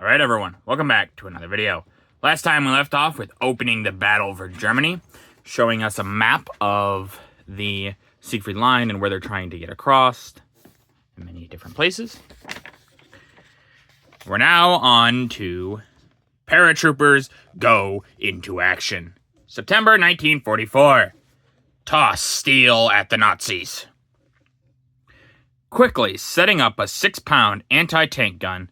Alright everyone, welcome back to another video. Last time we left off with opening the battle for Germany, showing us a map of the Siegfried Line and where they're trying to get across in many different places. We're now on to Paratroopers Go into Action. September 1944. Toss steel at the Nazis. Quickly setting up a 6-pound anti-tank gun,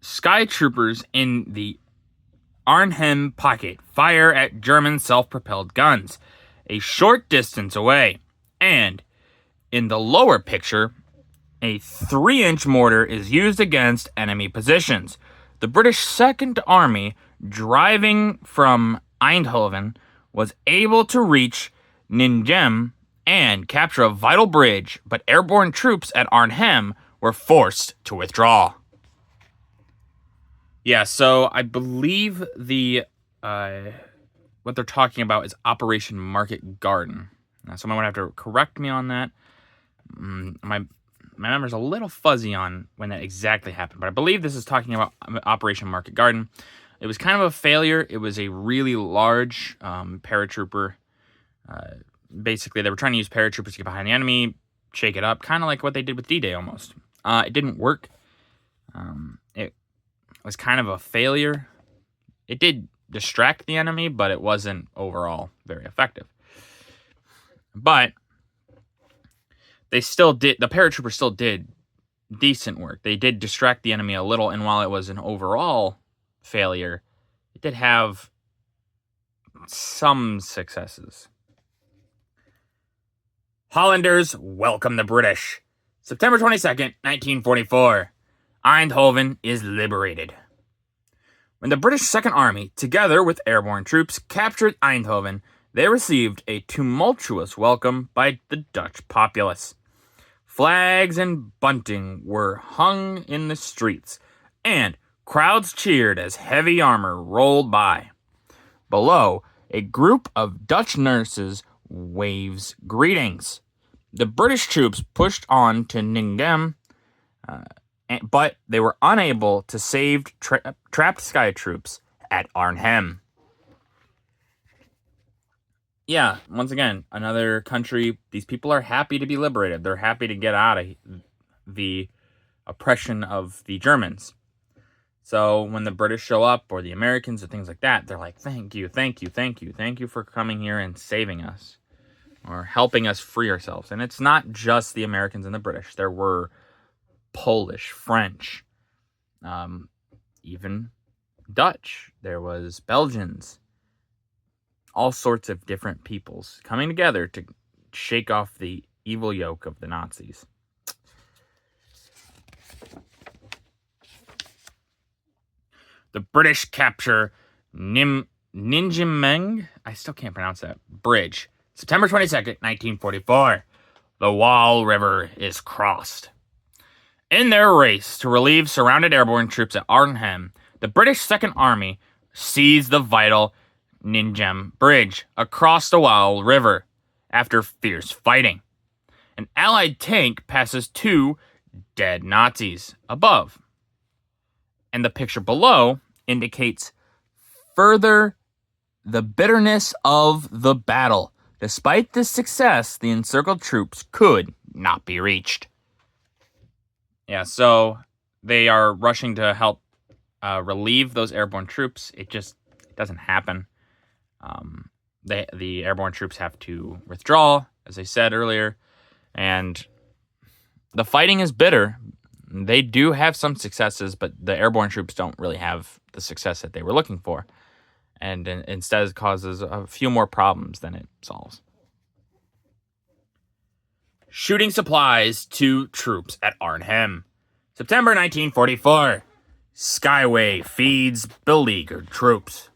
Sky Troopers in the Arnhem pocket fire at German self-propelled guns a short distance away, and in the lower picture, a 3-inch mortar is used against enemy positions. The British Second Army, driving from Eindhoven, was able to reach Ningem and capture a vital bridge, but airborne troops at Arnhem were forced to withdraw. Yeah, so I believe the what they're talking about is Operation Market Garden. Now, someone would have to correct me on that. My memory's a little fuzzy on when that exactly happened, but I believe this is talking about Operation Market Garden. It was kind of a failure. It was a really large paratrooper. Basically, they were trying to use paratroopers to get behind the enemy, shake it up, kind of like what they did with D-Day almost. It didn't work. It was kind of a failure. It did distract the enemy, but it wasn't overall very effective. But they still did, the paratroopers still did decent work. They did distract the enemy a little, and while it was an overall failure, it did have some successes. Hollanders welcome the British. September 22nd, 1944. Eindhoven is liberated. When the British Second Army, together with airborne troops, captured Eindhoven, they received a tumultuous welcome by the Dutch populace. Flags and bunting were hung in the streets, and crowds cheered as heavy armor rolled by. Below, a group of Dutch nurses waves greetings. The British troops pushed on to Ningem, but they were unable to save trapped Sky troops at Arnhem. Yeah, once again, another country. These people are happy to be liberated. They're happy to get out of the oppression of the Germans. So when the British show up, or the Americans, or things like that, they're like, thank you, thank you, thank you. Thank you for coming here and saving us, or helping us free ourselves. And it's not just the Americans and the British. There were Polish, French, even Dutch. There was Belgians. All sorts of different peoples coming together to shake off the evil yoke of the Nazis. The British capture Ningem, I still can't pronounce that, bridge. September 22nd, 1944. The Wall River is crossed. In their race to relieve surrounded airborne troops at Arnhem, the British Second Army seized the vital Ningem Bridge across the Wall River after fierce fighting. An Allied tank passes 2 dead Nazis above, and the picture below indicates further the bitterness of the battle. Despite this success, the encircled troops could not be reached. Yeah, so they are rushing to help relieve those airborne troops. It just doesn't happen. The airborne troops have to withdraw, as I said earlier, and the fighting is bitter. They do have some successes, but the airborne troops don't really have the success that they were looking for, and instead it causes a few more problems than it solves. Shooting supplies to troops at Arnhem. September 1944. Skyway feeds beleaguered troops.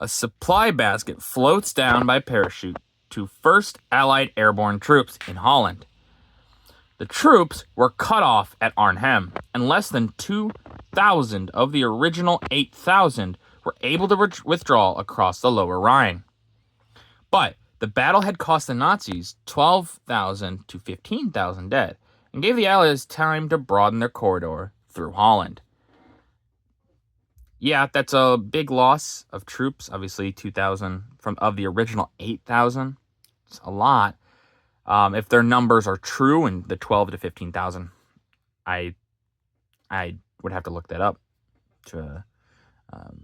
A supply basket floats down by parachute to 1st Allied Airborne troops in Holland. The troops were cut off at Arnhem, and less than 2,000 of the original 8,000 were able to withdraw across the Lower Rhine. But the battle had cost the Nazis 12,000 to 15,000 dead, and gave the Allies time to broaden their corridor through Holland. Yeah, that's a big loss of troops. Obviously, 2,000 of the original 8,000. It's a lot. If their numbers are true and the 12 to 15,000, I would have to look that up to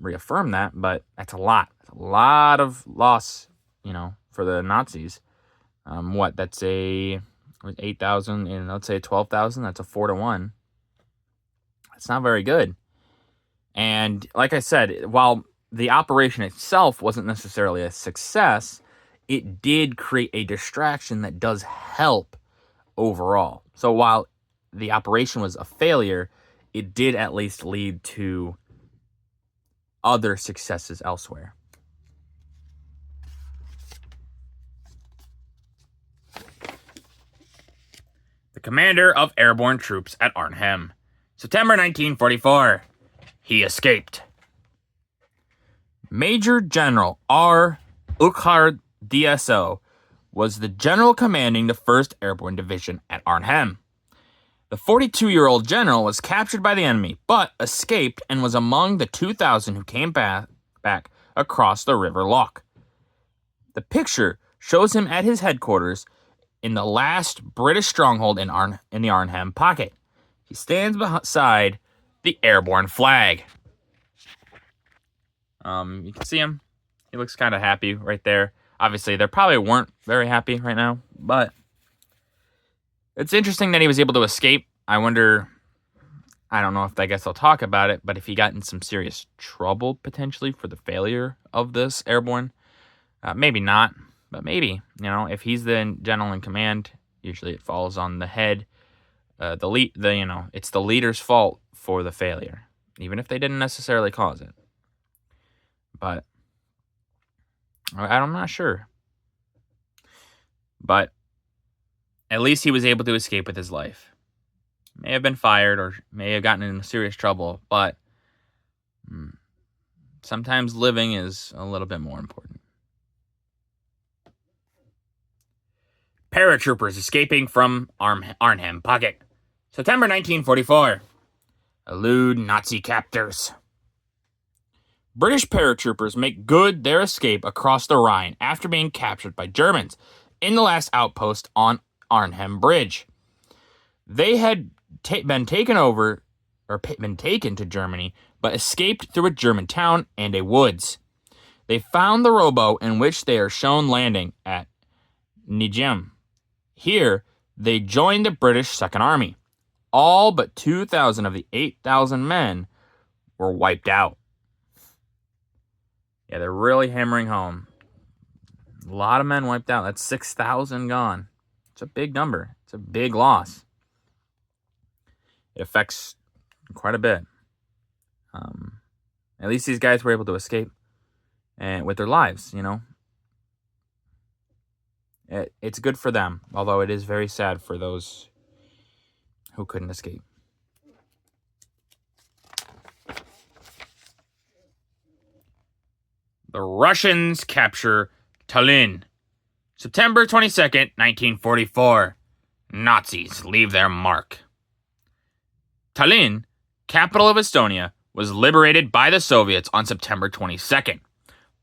reaffirm that, but that's a lot. That's a lot of loss, for the Nazis. That's 8,000 and let's say 12,000. That's a 4-1. That's not very good. And like I said, while the operation itself wasn't necessarily a success, it did create a distraction that does help overall. So while the operation was a failure, it did at least lead to other successes elsewhere. The commander of airborne troops at Arnhem. September 1944. He escaped. Major General R. Urquhart DSO was the general commanding the 1st Airborne Division at Arnhem. The 42-year-old general was captured by the enemy, but escaped and was among the 2,000 who came back across the River Loch. The picture shows him at his headquarters in the last British stronghold in the Arnhem pocket. He stands beside the airborne flag. You can see him. He looks kind of happy right there. Obviously, they probably weren't very happy right now, but it's interesting that he was able to escape. I wonder, I don't know if I guess I'll talk about it, but if he got in some serious trouble potentially for the failure of this airborne, maybe not, but maybe, if he's the general in command, usually it falls on the head. It's the leader's fault for the failure, even if they didn't necessarily cause it. But I'm not sure. But at least he was able to escape with his life. May have been fired or may have gotten into serious trouble, but sometimes living is a little bit more important. Paratroopers escaping from Arnhem pocket. September 1944. Elude Nazi captors. British paratroopers make good their escape across the Rhine after being captured by Germans in the last outpost on Arnhem Bridge. They had been taken to Germany, but escaped through a German town and a woods. They found the rowboat in which they are shown landing at Nijmegen. Here, they joined the British Second Army. All but 2,000 of the 8,000 men were wiped out. Yeah, they're really hammering home. A lot of men wiped out. That's 6,000 gone. It's a big number. It's a big loss. It affects quite a bit. At least these guys were able to escape and with their lives, It's good for them, although it is very sad for those who couldn't escape. The Russians capture Tallinn. September 22nd, 1944. Nazis leave their mark. Tallinn, capital of Estonia, was liberated by the Soviets on September 22nd.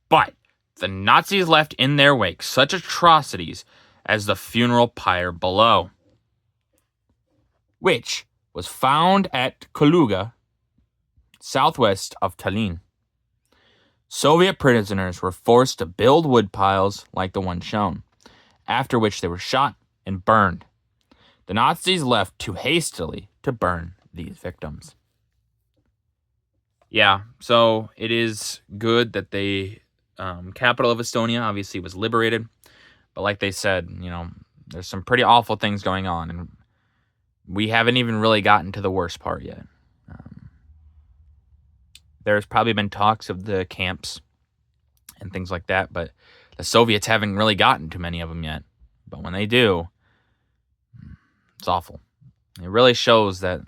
But the Nazis left in their wake such atrocities as the funeral pyre below, which was found at Kaluga, southwest of Tallinn. Soviet prisoners were forced to build wood piles like the one shown, after which they were shot and burned. The Nazis left too hastily to burn these victims. Yeah, so it is good that the capital of Estonia obviously was liberated, but like they said, there's some pretty awful things going on, and we haven't even really gotten to the worst part yet. There's probably been talks of the camps and things like that, but the Soviets haven't really gotten to many of them yet. But when they do, it's awful. It really shows that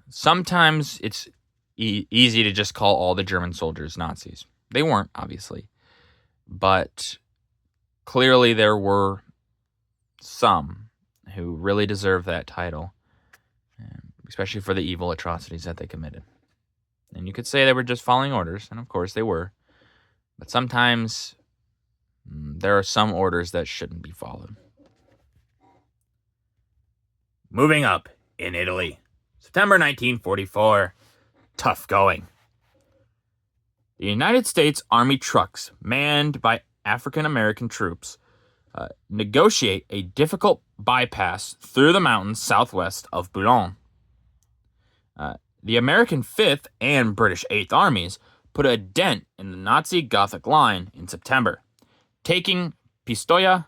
sometimes it's easy to just call all the German soldiers Nazis. They weren't, obviously. But clearly there were some who really deserve that title, especially for the evil atrocities that they committed. And you could say they were just following orders, and of course they were. But sometimes there are some orders that shouldn't be followed. Moving up in Italy, September 1944. Tough going. The United States Army trucks, manned by African American troops, negotiate a difficult bypass through the mountains southwest of Boulogne. The American 5th and British 8th Armies put a dent in the Nazi Gothic line in September, taking Pistoia,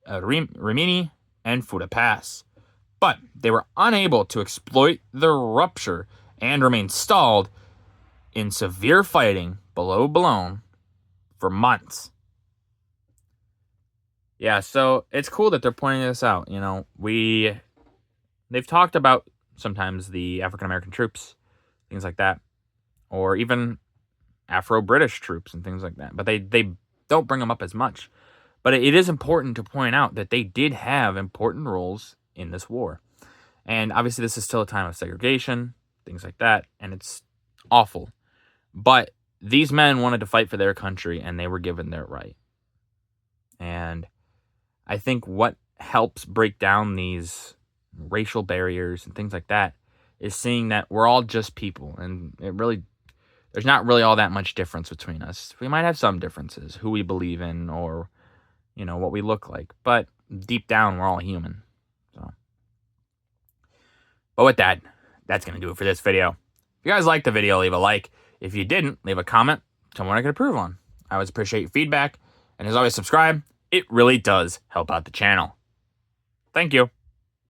Rimini, and Fuda Pass. But they were unable to exploit the rupture and remained stalled in severe fighting below Boulogne for months. Yeah, so it's cool that they're pointing this out. You know, they've talked about sometimes the African-American troops, things like that, or even Afro-British troops and things like that. But they don't bring them up as much. But it is important to point out that they did have important roles in this war. And obviously this is still a time of segregation, things like that, and it's awful. But these men wanted to fight for their country, and they were given their right. And I think what helps break down these racial barriers and things like that is seeing that we're all just people, and there's not really all that much difference between us. We might have some differences, who we believe in or, what we look like, but deep down, we're all human. But with that, that's going to do it for this video. If you guys liked the video, leave a like. If you didn't, leave a comment. Tell me what I could improve on. I always appreciate your feedback. And as always, subscribe. It really does help out the channel. Thank you.